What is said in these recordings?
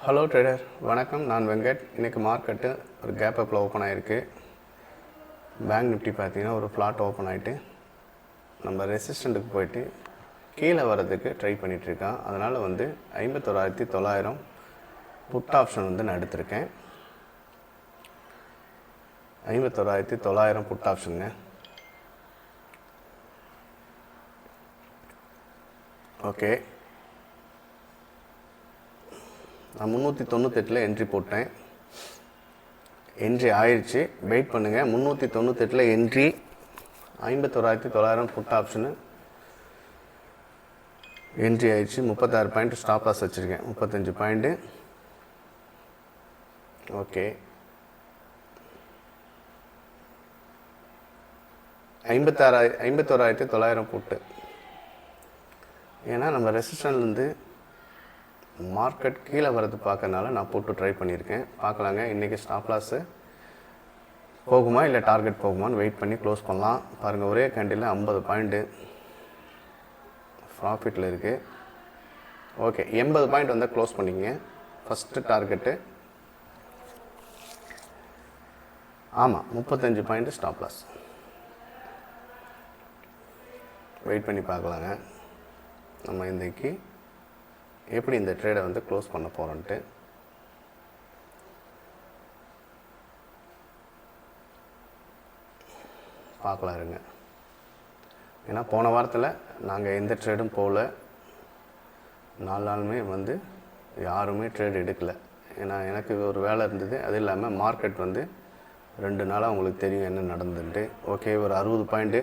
Hello trader, வணக்கம். நான் வெங்கட். இன்றைக்கி மார்க்கெட்டு ஒரு கேப் அப்பில் ஓப்பன் ஆகிருக்கு. பேங்க் நிஃப்டி பார்த்தீங்கன்னா ஒரு ஃப்ளாட் ஓப்பன் ஆகிட்டு நம்ம ரெசிஸ்டண்ட்டுக்கு போயிட்டு கீழே வரதுக்கு ட்ரை பண்ணிகிட்ருக்கான். அதனால் 51,900 புட் ஆப்ஷன் நான் எடுத்திருக்கேன். 51,900 புட் ஆப்ஷனுங்க. ஓகே, நான் 398 என்ட்ரி போட்டேன். என்ட்ரி ஆயிடுச்சு. வெயிட் பண்ணுங்கள். 398 என்ட்ரி, 51,900 புட் ஆப்ஷனு என்ட்ரி ஆயிடுச்சு. 36 பாயிண்ட் ஸ்டாப் லாஸ் வச்சுருக்கேன். 35 பாயிண்ட்டு. ஓகே, 51,900 புட்டு. ஏன்னா நம்ம ரெசிஸ்டன்ட்லேருந்து மார்க்கெட் கீழே வரது பார்க்கறனால நான் போட்டு ட்ரை பண்ணியிருக்கேன். பார்க்கலாங்க. இன்றைக்கி ஸ்டாப் லாஸு போகுமா இல்லை டார்கெட் போகுமான்னு வெயிட் பண்ணி க்ளோஸ் பண்ணலாம். பாருங்கள், ஒரே கேண்டில் 50 பாயிண்ட்டு ப்ராஃபிட்டில் இருக்குது. ஓகே, 80 பாயிண்ட் வந்தால் க்ளோஸ் பண்ணிங்க. ஃபஸ்ட்டு டார்கெட்டு ஆமாம், 35 பாயிண்ட்டு ஸ்டாப் லாஸ். வெயிட் பண்ணி பார்க்கலாங்க. நம்ம இன்றைக்கி எப்படி இந்த ட்ரேடை க்ளோஸ் பண்ண போகிறோன்ட்டு பார்க்கலாம் இருங்க. ஏன்னா போன வாரத்தில் நாங்கள் எந்த ட்ரேடும் போகல. 4 நாளுமே யாருமே ட்ரேட் எடுக்கலை. ஏன்னா எனக்கு ஒரு வேலை இருந்தது. அது இல்லாமல் மார்க்கெட் 2 நாளாக உங்களுக்கு தெரியும் என்ன நடந்துட்டு. ஓகே, ஒரு 60 பாயிண்ட்டு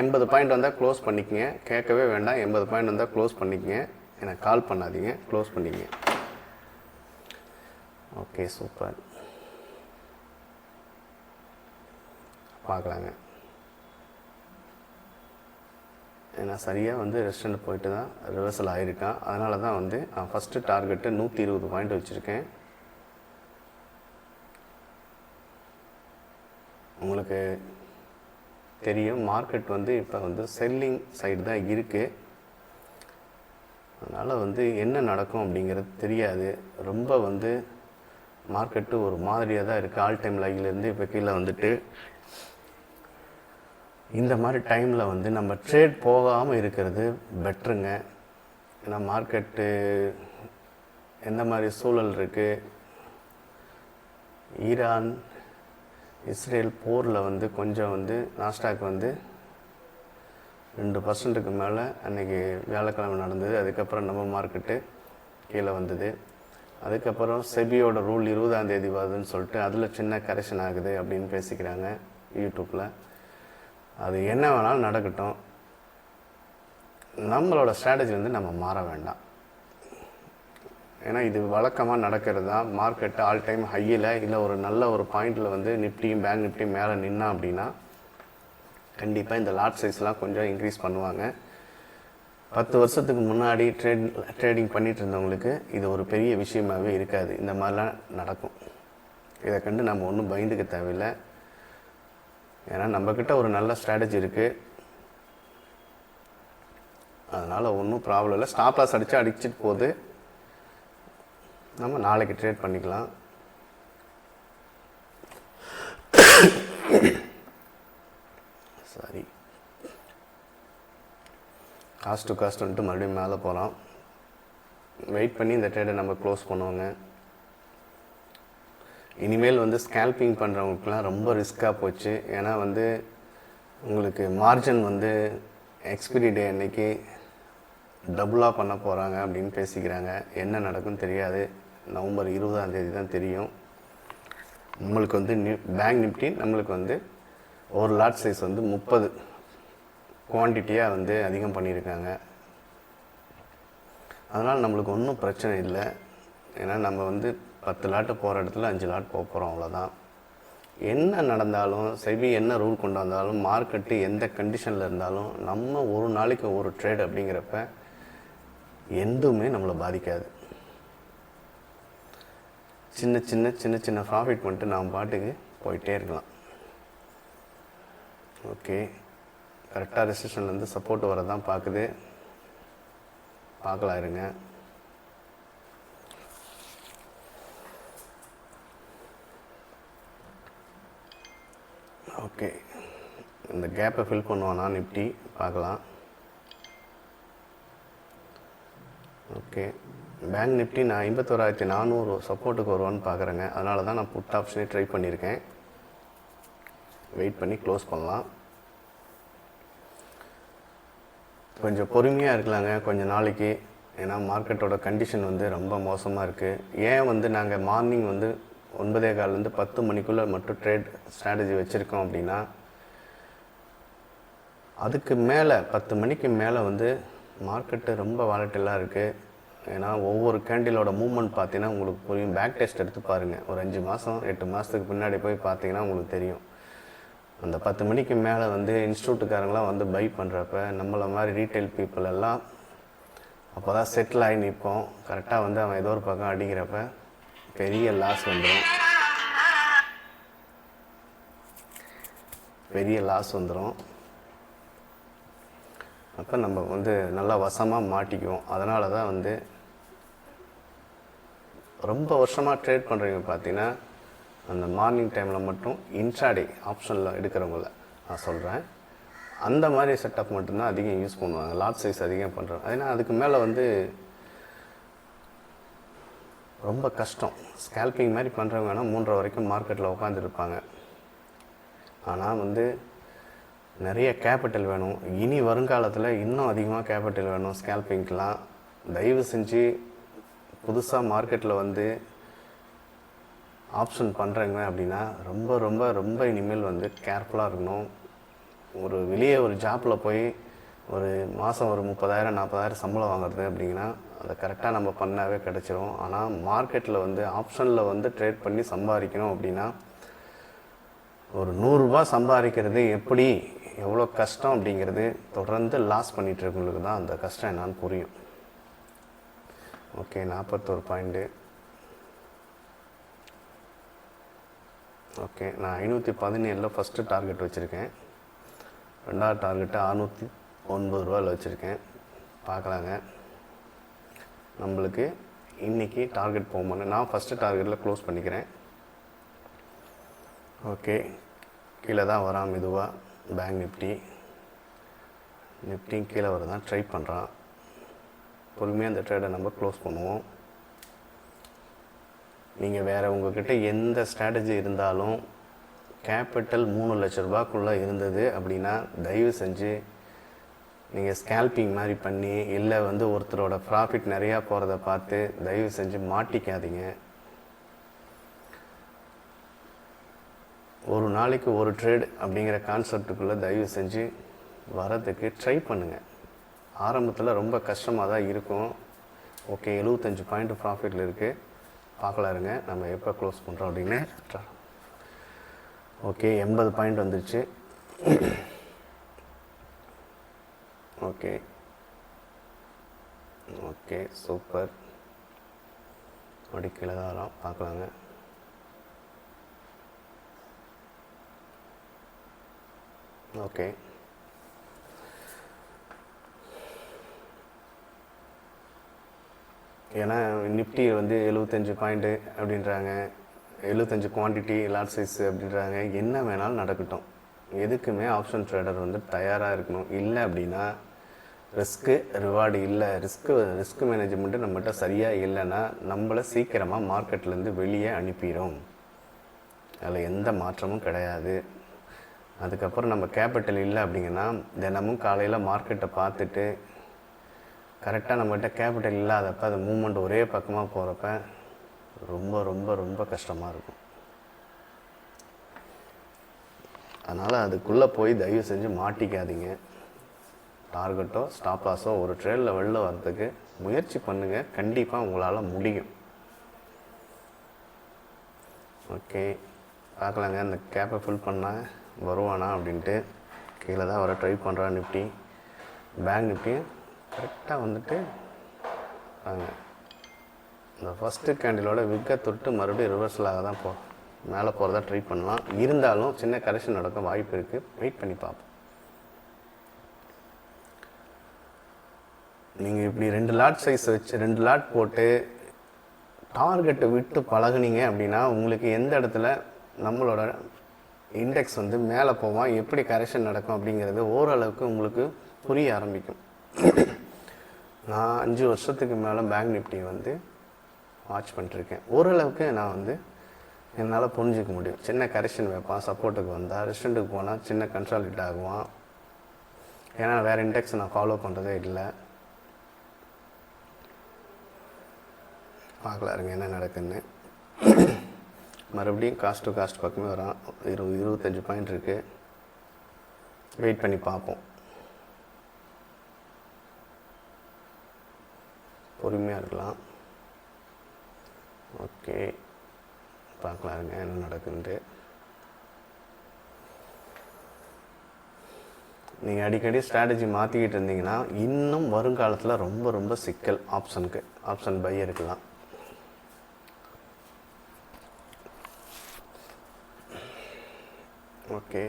80 பாயிண்ட் வந்தால் க்ளோஸ் பண்ணிக்கங்க. கேட்கவே வேண்டாம். 80 பாயிண்ட் வந்தால் க்ளோஸ் பண்ணிக்கங்க. எனக்கு கால் பண்ணாதீங்க, க்ளோஸ் பண்ணிக்கங்க. Okay, super. பார்க்கலாங்க. ஏன்னா சரியாக ரெஸ்டாரண்ட் போயிட்டு தான் ரிவர்சல் ஆகிருக்கான். அதனால தான் நான் ஃபஸ்ட்டு டார்கெட்டு 120 பாயிண்ட் வச்சுருக்கேன். உங்களுக்கு தெரியும் மார்க்கெட் இப்போ செல்லிங் சைடு தான் இருக்குது. அதனால் என்ன நடக்கும் அப்படிங்கிறது தெரியாது. ரொம்ப மார்க்கெட்டு ஒரு மாதிரியாக தான் இருக்குது. ஆல் டைம் லைவ்லேருந்து இப்போ கீழே இந்த மாதிரி டைமில் நம்ம ட்ரேட் போகாமல் இருக்கிறது பெட்ருங்க. ஏன்னா மார்க்கெட்டு எந்த மாதிரி சூழல் இருக்குது, ஈரான் இஸ்ரேல் போரில் கொஞ்சம் நாஸ்டாக் 2% மேலே அன்றைக்கி வியாழக்கிழமை நடந்தது. அதுக்கப்புறம் நம்ம மார்க்கெட்டு கீழே வந்தது. அதுக்கப்புறம் செபியோட ரூல் 20ஆம் தேதி வருதுன்னு சொல்லிட்டு அதில் சின்ன கரெக்ஷன் ஆகுது அப்படின்னு பேசிக்கிறாங்க யூடியூப்பில். அது என்ன வேணாலும் நடக்கட்டும், நம்மளோட ஸ்ட்ராட்டஜி நம்ம மாற வேண்டாம். ஏன்னா இது வழக்கமாக நடக்கிறது தான். மார்க்கெட்டு ஆல் டைம் ஹையில் இல்லை ஒரு நல்ல ஒரு பாயிண்டில் நிஃப்டியும் பேங்க் நிஃப்டியும் மேலே நின்னா அப்படின்னா கண்டிப்பாக இந்த லாட் சைஸ்லாம் கொஞ்சம் இன்க்ரீஸ் பண்ணுவாங்க. 10 வருஷத்துக்கு முன்னாடி ட்ரேடிங் பண்ணிகிட்டு இருந்தவங்களுக்கு இது ஒரு பெரிய விஷயமாகவே இருக்காது. இந்த மாதிரிலாம் நடக்கும். இதை கண்டு நம்ம ஒன்றும் பயந்துக்க தேவையில்லை. ஏன்னா நம்மக்கிட்ட ஒரு நல்ல ஸ்ட்ராட்டஜி இருக்குது. அதனால் ஒன்றும் ப்ராப்ளம் இல்லை. ஸ்டாப் லாஸ் அடிச்சுட்டு போகுது. நம்ம நாளைக்கு ட்ரேட் பண்ணிக்கலாம். சரி, காஸ்ட் டு காஸ்ட் மறுபடியும் மேலே போகலாம். வெயிட் பண்ணி இந்த ட்ரேடை நம்ம க்ளோஸ் பண்ணுவோங்க. இனிமேல் ஸ்கேல்பிங் பண்ணுறவங்களுக்குலாம் ரொம்ப ரிஸ்க்காக போச்சு. ஏன்னா உங்களுக்கு மார்ஜின் எக்ஸ்பிரி டே அன்னைக்கு டபுளாக பண்ண போகிறாங்க அப்படின்னு பேசிக்கிறாங்க. என்ன நடக்கும்னு தெரியாது. நவம்பர் 20ஆம் தேதி தான் தெரியும். நம்மளுக்கு பேங்க் நிஃப்டி நம்மளுக்கு ஒரு லாட் சைஸ் 30 குவான்டிட்டியாக அதிகம் பண்ணியிருக்காங்க. அதனால் நம்மளுக்கு ஒன்றும் பிரச்சனை இல்லை. ஏன்னா நம்ம 10 லாட்டு போகிற இடத்துல 5 லாட் போக போகிறோம், அவ்வளோதான். என்ன நடந்தாலும் செபி என்ன ரூல் கொண்டு வந்தாலும் மார்க்கெட்டு எந்த கண்டிஷனில் இருந்தாலும் நம்ம ஒரு நாளைக்கு ஒரு ட்ரேட் அப்படிங்கிறப்ப எதுவுமே நம்மளை பாதிக்காது. சின்ன சின்ன சின்ன சின்ன ப்ராஃபிட் பண்ணிட்டு நாம் பாட்டுக்கு போயிட்டே இருக்கலாம். ஓகே, கரெக்டாக ரெசிஸ்டன்லேருந்து சப்போர்ட் வரதான் பார்க்குது. பார்க்கலாம் இருங்க. ஓகே, இந்த கேப்பை ஃபில் பண்ணுவானா நிஃப்டி பார்க்கலாம். ஓகே, பேங்க் நிஃப்டி நான் 51,400 சப்போர்ட்டுக்கு வருவான்னு பார்க்குறேங்க. அதனால தான் நான் புட் ஆப்ஷனே ட்ரை பண்ணியிருக்கேன். வெயிட் பண்ணி க்ளோஸ் பண்ணலாம். கொஞ்சம் பொறுமையாக இருக்கலாங்க கொஞ்சம் நாளைக்கு. ஏன்னா மார்க்கெட்டோட கண்டிஷன் வந்து ரொம்ப மோசமாக இருக்குது. ஏன் வந்து நாங்கள் மார்னிங் வந்து 9:15 10 மணிக்குள்ளே மட்டும் ட்ரேட் ஸ்ட்ராட்டஜி வச்சுருக்கோம் அப்படின்னா, அதுக்கு மேலே 10 மணிக்கு மேலே வந்து மார்க்கெட்டு ரொம்ப வாலட்டிலாக இருக்குது. ஏன்னா ஒவ்வொரு கேண்டிலோட மூவ்மெண்ட் பார்த்தீங்கன்னா உங்களுக்கு புரியும். பேக் டெஸ்ட் எடுத்து பாருங்கள். ஒரு 5 மாதம் 8 மாதத்துக்கு பின்னாடி போய் பார்த்தீங்கன்னா உங்களுக்கு தெரியும். அந்த 10 மணிக்கு மேலே வந்து இன்ஸ்டியூட்டுக்காரங்களாம் வந்து பை பண்ணுறப்ப நம்மளை மாதிரி ரீட்டைல் பீப்புள் எல்லாம் அப்போ தான் செட்டில் ஆகி நிற்போம். கரெக்டாக வந்து அவன் ஏதோ ஒரு பக்கம் அடிக்கிறப்ப பெரிய லாஸ் வந்துடும். அப்போ நம்ம வந்து நல்லா வசமாக மாட்டிக்குவோம். அதனால தான் வந்து ரொம்ப வருஷமாக ட்ரேட் பண்ணுறவங்க பார்த்தீங்கன்னா அந்த மார்னிங் டைமில் மட்டும் இன்ட்ராடே ஆப்ஷனில் எடுக்கிறவங்கள நான் சொல்கிறேன். அந்த மாதிரி செட்டப் மட்டும்தான் அதிகம் யூஸ் பண்ணுவாங்க. லாட் சைஸ் அதிகம் பண்ணுறாங்க. ஏன்னா அதுக்கு மேலே வந்து ரொம்ப கஷ்டம். ஸ்கேல்பிங் மாதிரி பண்ணுறவங்க வேணால் 3:30 வரைக்கும் மார்க்கெட்டில் உட்காந்துருப்பாங்க. ஆனால் வந்து நிறைய கேபிட்டல் வேணும். இனி வருங்காலத்தில் இன்னும் அதிகமாக கேபிட்டல் வேணும் ஸ்கேல்பிங்க்கெலாம். தயவு செஞ்சு புதுசாக மார்க்கெட்டில் வந்து ஆப்ஷன் பண்ணுறவங்க அப்படின்னா ரொம்ப ரொம்ப ரொம்ப இனிமேல் வந்து கேர்ஃபுல்லாக இருக்கணும். வெளியே ஒரு ஜாப்பில் போய் ஒரு மாதம் ஒரு 30,000 40,000 சம்பளம் வாங்குறது அப்படிங்கன்னா அதை கரெக்டாக நம்ம பண்ணாவே கிடச்சிரும். ஆனால் மார்க்கெட்டில் வந்து ஆப்ஷனில் வந்து ட்ரேட் பண்ணி சம்பாதிக்கணும் அப்படின்னா ஒரு 100 ரூபா சம்பாதிக்கிறது எவ்வளோ கஷ்டம் அப்படிங்கிறது தொடர்ந்து லாஸ் பண்ணிகிட்ருக்கவங்களுக்கு தான் அந்த கஷ்டம் என்னான்னு புரியும். Okay, 41 point. ஓகே, நான் 517 ஃபஸ்ட்டு டார்கெட் வச்சுருக்கேன். 2வது டார்கெட்டு 609 ரூபாயில் வச்சுருக்கேன். பார்க்கலாங்க. நம்மளுக்கு இன்றைக்கி டார்கெட் போகணும். நான் ஃபஸ்ட்டு டார்கெட்டில் க்ளோஸ் பண்ணிக்கிறேன். ஓகே, கீழே தான் வரான் மெதுவாக. பேங்க் நிஃப்டி கீழே வரதான் ட்ரை பண்ணுறான். பொறுமையாக அந்த ட்ரேடை நம்ம க்ளோஸ் பண்ணுவோம். நீங்கள் வேறு உங்கள்கிட்ட எந்த ஸ்ட்ராட்டஜி இருந்தாலும் கேபிட்டல் 3 லட்ச ரூபாய்க்குள்ளே இருந்தது அப்படின்னா தயவு செஞ்சு நீங்கள் ஸ்கேல்பிங் மாதிரி பண்ணி இல்லை வந்து ஒருத்தரோட ப்ராஃபிட் நிறையா போகிறத பார்த்து தயவு செஞ்சு மாட்டிக்காதீங்க. ஒரு நாளைக்கு ஒரு ட்ரேட் அப்படிங்கிற கான்செப்டுக்குள்ளே தயவு செஞ்சு வரதுக்கு ட்ரை பண்ணுங்கள். ஆரம்பத்தில் ரொம்ப கஷ்டமாக தான் இருக்கும். ஓகே, 75 பாயிண்ட் ப்ராஃபிட்டில் இருக்குது. பார்க்கலாருங்க நம்ம எப்போ க்ளோஸ் பண்ணுறோம் அப்படின்னு. ஓகே, 80 பாயிண்ட் வந்துடுச்சு. Okay okay super. அப்படி கீழே தான் வரோம், பார்க்கலாங்க. ஓகே, ஏன்னா நிஃப்டி வந்து 75 பாயிண்ட்டு அப்படின்றாங்க, 75 குவான்டிட்டி லாட் சைஸ் அப்படின்றாங்க. என்ன வேணாலும் நடக்கட்டும், எதுக்குமே ஆப்ஷன் ட்ரேடர் வந்து தயாராக இருக்கணும். இல்லை அப்படின்னா ரிஸ்க்கு ரிவார்டு இல்லை, ரிஸ்க் மேனேஜ்மெண்ட்டு நம்மகிட்ட சரியாக இல்லைன்னா நம்மளை சீக்கிரமாக மார்க்கெட்லேருந்து வெளியே அனுப்பிடும். அதில் எந்த மாற்றமும் கிடையாது. அதுக்கப்புறம் நம்ம கேபிட்டல் இல்லை அப்படிங்கன்னா தினமும் காலையில் மார்க்கெட்டை பார்த்துட்டு கரெக்டாக நம்மகிட்ட கேபிட்டல் இல்லாதப்ப அந்த மூமெண்ட் ஒரே பக்கமாக போகிறப்ப ரொம்ப ரொம்ப ரொம்ப கஷ்டமாக இருக்கும். அதனால் அதுக்குள்ளே போய் தயவு செஞ்சு மாட்டிக்காதீங்க. டார்கெட்டோ ஸ்டாப் லாஸோ ஒரு ட்ரேடில் வெளில வர்றதுக்கு முயற்சி பண்ணுங்கள், கண்டிப்பாக உங்களால் முடியும். ஓகே, பார்க்கலாங்க. இந்த கேப்பை ஃபில் பண்ணால் வருவானா அப்படின்ட்டு. கீழே தான் வர ட்ரை பண்ணுறான் நிஃப்டி. பேங்க் நிஃப்டி கரெக்டாக வந்துட்டு வாங்க, இந்த ஃபஸ்ட்டு கேண்டிலோட விக்கை தொட்டு மறுபடியும் ரிவர்சலாக தான் மேலே போகிறதா ட்ரை பண்ணலாம். இருந்தாலும் சின்ன கரெக்ஷன் நடக்க வாய்ப்பு இருக்குது. வெயிட் பண்ணி பார்ப்போம். நீங்கள் இப்படி 2 லாட் சைஸ் வச்சு 2 லாட் போட்டு டார்கெட்டை விட்டு பழகுனீங்க அப்படின்னா உங்களுக்கு எந்த இடத்துல நம்மளோட இண்டெக்ஸ் வந்து மேலே போவான், எப்படி கரெக்ஷன் நடக்கும் அப்படிங்கிறது ஓரளவுக்கு உங்களுக்கு புரிய ஆரம்பிக்கும். நான் 5 வருஷத்துக்கு மேலே பேங்க் நிஃப்டி வந்து வாட்ச் பண்ணிட்டுருக்கேன். ஓரளவுக்கு நான் வந்து என்னால் புரிஞ்சிக்க முடியும். சின்ன கரெக்ஷன் வைப்பான், சப்போர்ட்டுக்கு வந்தால் ரெஸ்டண்ட்டுக்கு போனால் சின்ன கன்சாலிட் ஆகுவான். ஏன்னா வேறு இண்டெக்ஸ் நான் ஃபாலோ பண்ணுறதே இல்லை. பார்க்கலாம் இருங்க என்ன நடக்குதுன்னு. மறுபடியும் காஸ்ட் டு காஸ்ட் பக்கமே வரான். 25 பாயிண்ட் இருக்குது. வெயிட் பண்ணி பார்ப்போம். பொறுமையாக இருக்கலாம். ஓகே, பார்க்கலாம் இருங்க என்ன நடக்குதுன்ட்டு. நீங்கள் அடிக்கடி ஸ்ட்ராட்டஜி மாற்றிக்கிட்டு இருந்தீங்கன்னா இன்னும் வருங்காலத்தில் ரொம்ப ரொம்ப சிக்கல். ஆப்ஷன் பை இருக்கலாம். ஓகே,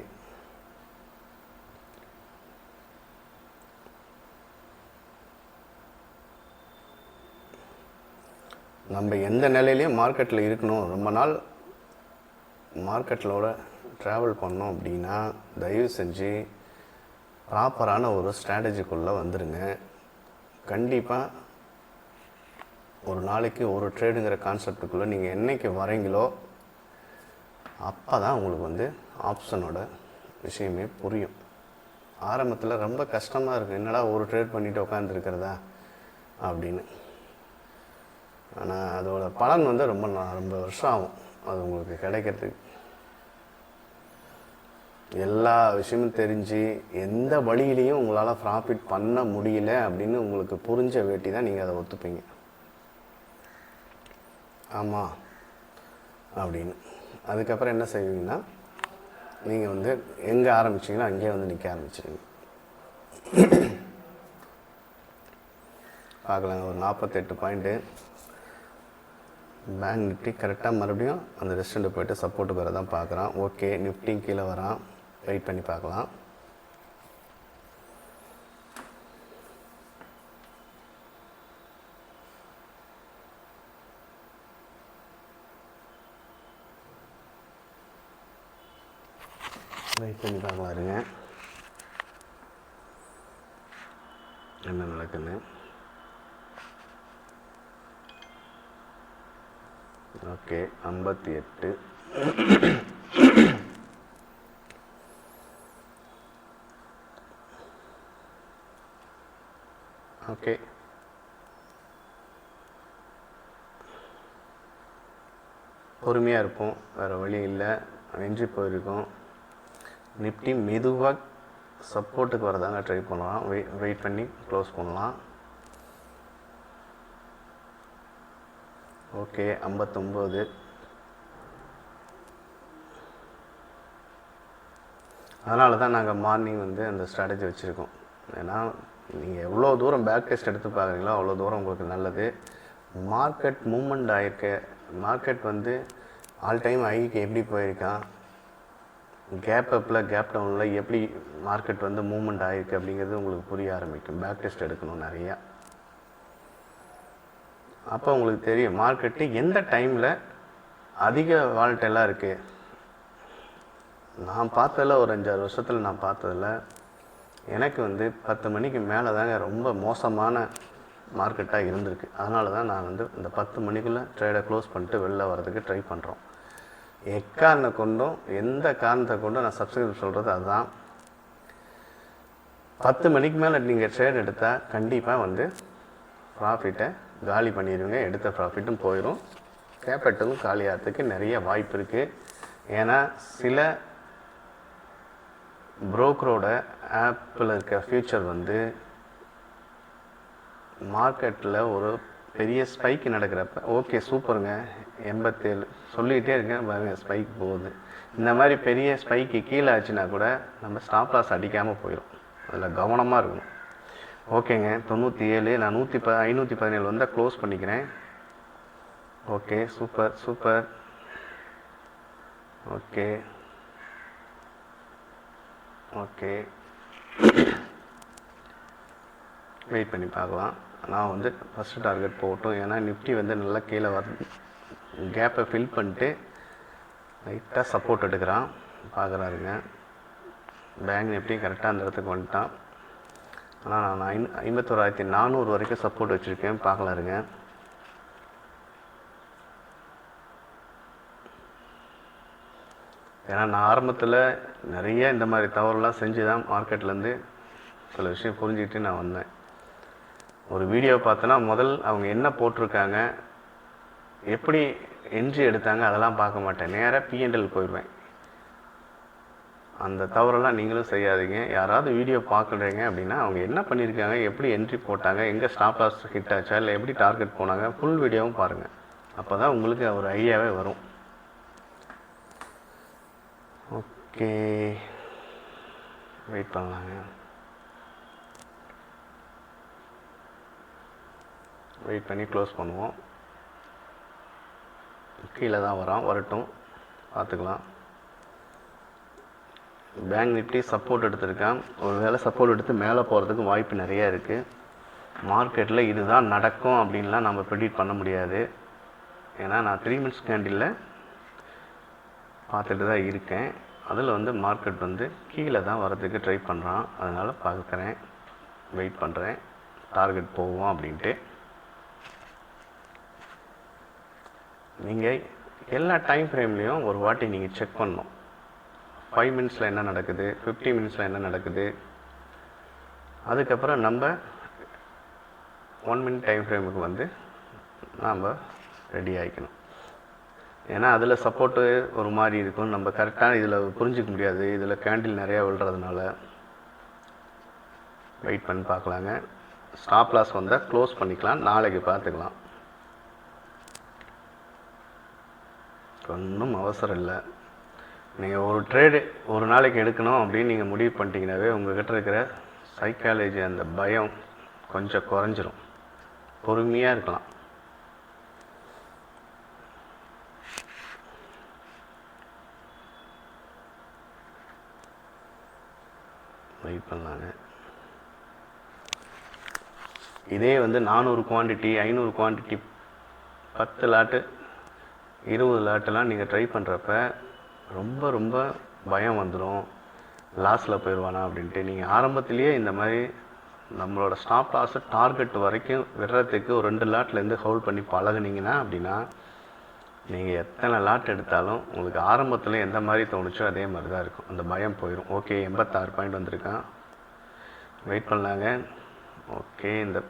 நம்ம எந்த நிலையிலையும் மார்க்கெட்டில் இருக்கணும், ரொம்ப நாள் மார்க்கெட்டிலோட ட்ராவல் பண்ணோம் அப்படின்னா தயவு செஞ்சு ப்ராப்பரான ஒரு ஸ்ட்ராட்டஜிக்குள்ளே வந்துடுங்க. கண்டிப்பாக ஒரு நாளைக்கு ஒரு ட்ரேடுங்கிற கான்செப்டுக்குள்ளே நீங்கள் என்றைக்கு வரீங்களோ அப்போ தான் உங்களுக்கு வந்து ஆப்ஷனோட விஷயமே புரியும். ஆரம்பத்தில் ரொம்ப கஷ்டமாக இருக்குது, என்னடா ஒரு ட்ரேட் பண்ணிவிட்டு உட்காந்துருக்கிறதா அப்படின்னு. ஆனால் அதோட பலன் வந்து ரொம்ப வருஷம் ஆகும் அது உங்களுக்கு கிடைக்கிறதுக்கு. எல்லா விஷயமும் தெரிஞ்சு எந்த வழியிலையும் உங்களால் ப்ராஃபிட் பண்ண முடியல அப்படின்னு உங்களுக்கு புரிஞ்ச வேட்டி தான் நீங்கள் அதை ஒத்துப்பீங்க. ஆமாம் அப்படின்னு. அதுக்கப்புறம் என்ன செய்வீங்கன்னா நீங்கள் வந்து எங்கே ஆரம்பிச்சிங்களோ அங்கேயே வந்து நிற்க ஆரம்பிச்சிடுங்க. பார்க்கலாம். ஒரு 48 பாயிண்ட்டு பேங்க் நிஃப்டி கரெக்டாக மறுபடியும் அந்த ரெஸ்டண்ட்டு போய்ட்டு சப்போர்ட்டுக்கு வர தான் பார்க்குறான். ஓகே, நிஃப்டியும் கீழே வரான். வெயிட் பண்ணி பார்க்கலாம். வெயிட் பண்ணி பார்க்கலாம் இருங்க என்ன நடக்குன்னு. ஓகே, 58. ஓகே, பொறுமையாக இருப்போம், வேறு வழி இல்லை. வென்றி போயிருக்கோம். நிஃப்டி மெதுவாக சப்போர்ட்டுக்கு வரதாங்க ட்ரை பண்ணலாம். வெயிட் பண்ணி க்ளோஸ் பண்ணலாம். ஓகே, 59. அதனால தான் நாங்கள் மார்னிங் வந்து அந்த ஸ்ட்ராட்டஜி வச்சுருக்கோம். ஏன்னா நீங்கள் எவ்வளோ தூரம் பேக் டெஸ்ட் எடுத்து பார்க்குறீங்களோ அவ்வளோ தூரம் உங்களுக்கு நல்லது. மார்க்கெட் மூமெண்ட் ஆகிருக்கு. மார்க்கெட் வந்து ஆல் டைம் ஹைக்கு எப்படி போயிருக்கான், கேப் அப்பில் கேப் டவுனில் எப்படி மார்க்கெட் வந்து மூமெண்ட் ஆகிருக்கு அப்படிங்கிறது உங்களுக்கு புரிய ஆரம்பிக்கும். பேக் டெஸ்ட் எடுக்கணும் நிறையா. அப்போ உங்களுக்கு தெரியும் மார்க்கெட்டு எந்த டைமில் அதிக வாலட்டைலாக இருக்குது. நான் பார்த்ததில் ஒரு 5-6 வருஷத்தில் நான் பார்த்ததில் எனக்கு வந்து 10 மணிக்கு மேலே தாங்க ரொம்ப மோசமான மார்க்கெட்டாக இருந்திருக்கு. அதனால தான் நான் வந்து இந்த 10 மணிக்குள்ளே ட்ரேடை க்ளோஸ் பண்ணிட்டு வெளில வரதுக்கு ட்ரை பண்ணுறோம். எக்காரணை கொண்டும் எந்த காரணத்தை கொண்டும் நான் சப்ஸ்கிரைப் சொல்கிறது அதுதான். 10 மணிக்கு மேலே நீங்கள் ட்ரேட் எடுத்தால் கண்டிப்பாக வந்து ப்ராஃபிட்டை காலி பண்ணிடுவீங்க. எடுத்த ப்ராஃபிட்டும் போயிடும், கேபிட்டலும் காலியாகிறதுக்கு நிறைய வாய்ப்பு இருக்குது. ஏன்னா சில புரோக்கரோட ஆப்பில் இருக்க ஃபியூச்சர் வந்து மார்க்கெட்டில் ஒரு பெரிய ஸ்பைக் நடக்கிறப்ப ஓகே சூப்பருங்க 87 சொல்லிகிட்டே இருக்கேன் பாருங்க, ஸ்பைக் போகுது. இந்த மாதிரி பெரிய ஸ்பைக்கு கீழே ஆச்சுன்னா கூட நம்ம ஸ்டாப் லாஸ் அடிக்காமல் போயிடும். அதில் கவனமாக இருக்கணும். ஓகேங்க, 97. நான் 517 வந்தால் க்ளோஸ் பண்ணிக்கிறேன். Okay, super super. Okay okay, wait பண்ணி பார்க்கலாம். நான் வந்து ஃபஸ்ட்டு டார்கெட் போகட்டும். ஏன்னா நிஃப்டி வந்து நல்லா கீழே கேப்பை ஃபில் பண்ணிட்டு லைட்டாக சப்போர்ட் எடுக்கிறான். பார்க்குறாருங்க. பேங்க் நிஃப்டி கரெக்டாக அந்த இடத்துக்கு வந்துட்டான். ஆனால் நான் 51,400 வரைக்கும் சப்போர்ட் வச்சுருக்கேன். பார்க்கலாருங்க. ஏன்னா நான் ஆரம்பத்தில் நிறைய இந்த மாதிரி தவறுலாம் செஞ்சு தான் மார்க்கெட்லேருந்து சில விஷயம் புரிஞ்சுக்கிட்டு நான் வந்தேன். ஒரு வீடியோ பார்த்தோன்னா முதல் அவங்க என்ன போட்டிருக்காங்க, எப்படி என்ட்ரி எடுத்தாங்க, அதெல்லாம் பார்க்க மாட்டேன். நேராக P&L போயிடுவேன். அந்த தவறெல்லாம் நீங்களும் செய்யாதீங்க. யாராவது வீடியோ பார்க்குறீங்க அப்படின்னா அவங்க என்ன பண்ணியிருக்காங்க, எப்படி என்ட்ரி போட்டாங்க, எங்கே ஸ்டாப் லாஸ் ஹிட் ஆச்சா, இல்லை எப்படி டார்கெட் போனாங்க, ஃபுல் வீடியோவும் பாருங்கள். அப்போ தான் உங்களுக்கு ஒரு ஐடியாவே வரும். ஓகே, வெயிட் பண்ணலாங்க. வெயிட் பண்ணி க்ளோஸ் பண்ணுவோம். கீழே தான் வரட்டும், பார்த்துக்கலாம். பேங்க் நிஃப்டி சப்போர்ட் எடுத்திருக்கேன். ஒரு வேளை சப்போர்ட் எடுத்து மேலே போகிறதுக்கு வாய்ப்பு நிறையா இருக்குது. மார்க்கெட்டில் இதுதான் நடக்கும் அப்படின்லாம் நம்ம ப்ரெடிக்ட் பண்ண முடியாது. ஏன்னா நான் 3 மினிட்ஸ் கேண்டிலில் பார்த்துட்டு தான் இருக்கேன். அதில் வந்து மார்க்கெட் வந்து கீழே தான் வரதுக்கு ட்ரை பண்ணுறான். அதனால் பார்க்குறேன், வெயிட் பண்ணுறேன், டார்கெட் போவோம் அப்படின்ட்டு. நீங்கள் எல்லா டைம் ஃப்ரேம்லேயும் ஒரு வாட்டி நீங்கள் செக் பண்ணணும். 5 மினிட்ஸில் என்ன நடக்குது, 50 மினிட்ஸில் என்ன நடக்குது. அதுக்கப்புறம் நம்ம 1 மினிட் டைம் ஃப்ரேமுக்கு வந்து நாம் ரெடி ஆகிக்கணும். ஏன்னா அதில் சப்போர்ட்டு ஒரு மாதிரி இருக்கும். நம்ம கரெக்டாக இதில் புரிஞ்சிக்க முடியாது. இதில் கேண்டில் நிறையா விழுறதுனால வெயிட் பண்ணி பார்க்கலாங்க. ஸ்டாப் லாஸ் வந்தால் க்ளோஸ் பண்ணிக்கலாம், நாளைக்கு பார்த்துக்கலாம். ஒன்றும் அவசரம் இல்லை. நீங்கள் ஒரு ட்ரேடு ஒரு நாளைக்கு எடுக்கணும் அப்படின்னு நீங்கள் முடிவு பண்ணிட்டீங்கன்னாவே உங்கள்கிட்ட இருக்கிற சைக்காலஜி, அந்த பயம் கொஞ்சம் குறைஞ்சிரும். பொறுமையாக இருக்கலாம். வெயிட் பண்ணலாங்க. இதே வந்து 400 குவான்டிட்டி, 500 குவான்டிட்டி, 10 லாட்டு, 20 லாட்டெல்லாம் நீங்கள் ட்ரை பண்ணுறப்ப ரொம்ப ரொம்ப பயம் வந்துடும். லாஸில் போயிடுவானா அப்படின்ட்டு. நீங்கள் ஆரம்பத்திலேயே இந்த மாதிரி நம்மளோட ஸ்டாப் லாஸை டார்கெட் வரைக்கும் விடுறதுக்கு ஒரு 2 லாட்லேருந்து ஹோல்ட் பண்ணி பழகுனீங்கன்னா அப்படின்னா நீங்கள் எத்தனை லாட் எடுத்தாலும் உங்களுக்கு ஆரம்பத்தில் எந்த மாதிரி தோணுச்சோ அதே மாதிரி தான் இருக்கும். அந்த பயம் போயிடும். ஓகே, 86 பாயிண்ட் வந்திருக்கான். வெயிட் பண்ணலாங்க. ஓகே, இந்த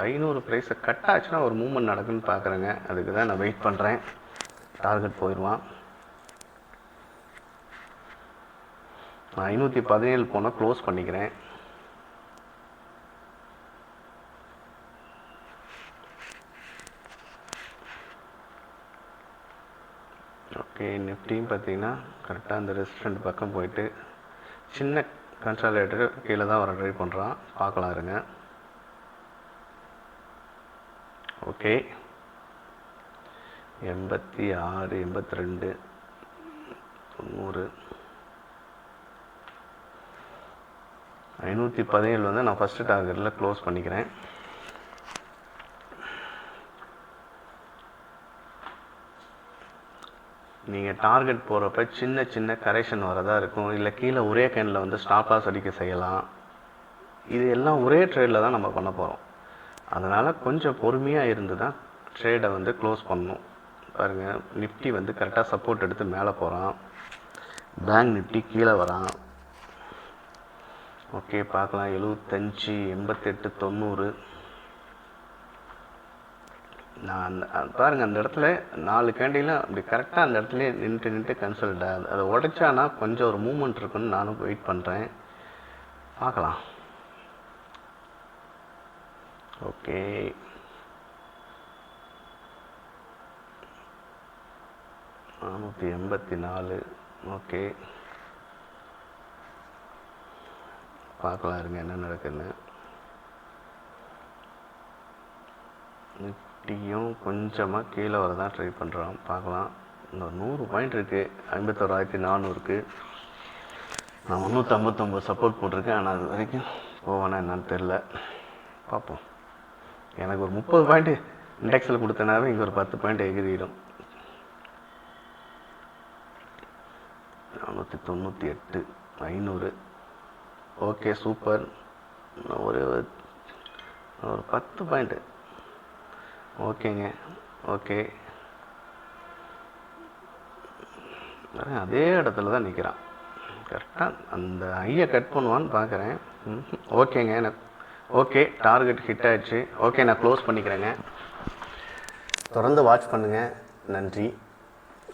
500 ப்ரைஸை கட் ஆச்சுன்னா ஒரு மூவ்மெண்ட் நடக்குன்னு பார்க்குறேங்க. அதுக்கு தான் நான் வெயிட் பண்ணுறேன். டார்கெட் போயிடுவான். நான் 517 போனால் க்ளோஸ் பண்ணிக்கிறேன். ஓகே, நிஃப்டியும் பார்த்தீங்கன்னா கரெக்டாக அந்த ரெசிஸ்டன்ட் பக்கம் போயிட்டு சின்ன கன்சாலிடேட்டர் கீழே தான் வர ட்ரை பண்ணுறான். பார்க்கலாம் இருங்க. ஓகே, 86, 82, 90, 517 வந்து நான் ஃபஸ்ட்டு டார்கெட்டில் க்ளோஸ் பண்ணிக்கிறேன். நீங்கள் டார்கெட் போகிறப்ப சின்ன சின்ன கரெக்ஷன் வரதா இருக்கும். இல்லை கீழே ஒரே கேனில் வந்து ஸ்டாப் லாஸ் அடிக்க செய்யலாம். இது எல்லாம் ஒரே ட்ரேடில் தான் நம்ம பண்ண போகிறோம். அதனால் கொஞ்சம் பொறுமையாக இருந்து தான் ட்ரேடை வந்து க்ளோஸ் பண்ணணும். பாருங்கள், நிஃப்டி வந்து கரெக்டாக சப்போர்ட் எடுத்து மேலே போகிறான். பேங்க் நிஃப்டி கீழே வரான். ஓகே, பார்க்கலாம். 75, 88, 90. நான் பாருங்கள், அந்த இடத்துல 4 கேண்டிலும் அப்படி கரெக்டாக அந்த இடத்துல நின்று கன்சல்ட் அதை உடைச்சானா கொஞ்சம் ஒரு மூமெண்ட் இருக்குன்னு நானும் வெயிட் பண்ணுறேன். பார்க்கலாம். ஓகே, நானூற்றி 84. ஓகே, பார்க்கலாம் இருங்க என்ன நடக்குதுன்னு. நிஃப்டியும் கொஞ்சமாக கீழே வரதான் ட்ரை பண்ணுறோம். பார்க்கலாம். இன்னொரு 100 பாயிண்ட் இருக்குது. 51,400க்கு நான் 359 சப்போர்ட் போட்டிருக்கேன். ஆனால் அது வரைக்கும் போவேனா என்னன்னு தெரில. பார்ப்போம். எனக்கு ஒரு 30 பாயிண்ட்டு இண்டெக்ஸில் கொடுத்தனாவே இங்கே ஒரு 10 பாயிண்ட் எகிரிடும். 498 500. Okay super. ஒரு 10 பாயிண்ட்டு. ஓகேங்க. ஓகே, அதே இடத்துல தான் நிற்கிறான். கரெக்டாக அந்த ஐயை கட் பண்ணுவான்னு பார்க்குறேன். ஓகேங்க. எனக்கு ஓகே, டார்கெட் ஹிட் ஆகிடுச்சு. ஓகே, நான் க்ளோஸ் பண்ணிக்கிறேங்க. தொடர்ந்து வாட்ச் பண்ணுங்கள். நன்றி.